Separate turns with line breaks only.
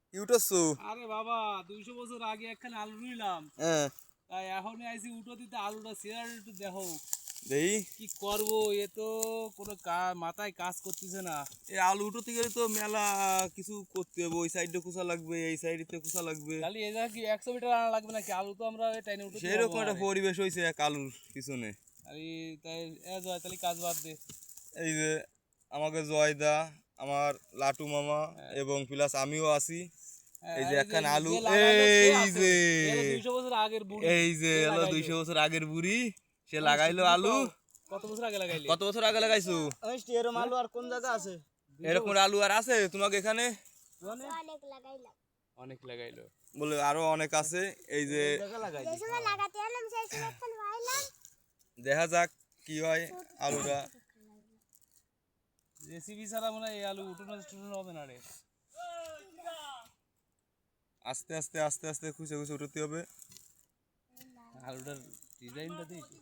কি উঠছো?
আরে বাবা 200 বছর আগে একখানে আলু রুইলাম,
হ্যাঁ
তাই এখনই আইছি উঠো দিতে। আলুটা শেয়ার একটু দেখো
দেই।
কি করব। এ তো কোনো মাথায় কাজ করতেছে না।
এই আলু উঠোতে গেলে তো মেলা কিছু করতে হবে। ওই সাইডে খোসা লাগবে, এই সাইডে খোসা লাগবে।
খালি এই জায়গা কি 100 মিটার আনা লাগবে নাকি? আলু তো আমরা টাইনে উঠতে
সেই
পারবো
রকম
না
একটা
রে।
পরিবেশ হয়েছে এক আলুর পিছনে।
আরে তাই জয় তাহলে কাজ বাদ দে।
এই যে আমাকে জয়দা, আমার লাটু মামা
হ্যাঁ,
এবং প্লাস আমিও আছি। এই যে
এই যে
একখান আলু,
যে লাগাইলো সে
এই
আছে।
যে
এ হলো 200 বছর আগের বুড়ি,
এই যে
সে
হলো
লাগাইলো।
200 বছর আগের বুড়ি, সে
ওই
লাগাইলো
শিগগিরই
আলু।
কও, কত বছর আগে লাগাইলে?
কত বছর আগে লাগাইছো?
এরম আলু আর কোন জায়গা আছে?
200
এরকম
বছর
আলু আর আছে তোমাকে এখানে?
অনেক লাগাইলাম।
অনেক লাগাইলো।
বলে আরো অনেক আছে। এই যে
এই জায়গা লাগাই
যে সময় লাগাতে এলাম সেই সময় একখান ভাইলাম
দেখা যাক কি হয় আলুটা।
রেসিপি ছাড়া মনে হয় এই আলু উঠোনো টুটোনো হবে না রে।
আস্তে আস্তে আস্তে আস্তে খুঁজে খুঁজে উঠতে হবে।
আলুটার ডিজাইনটা দেখি।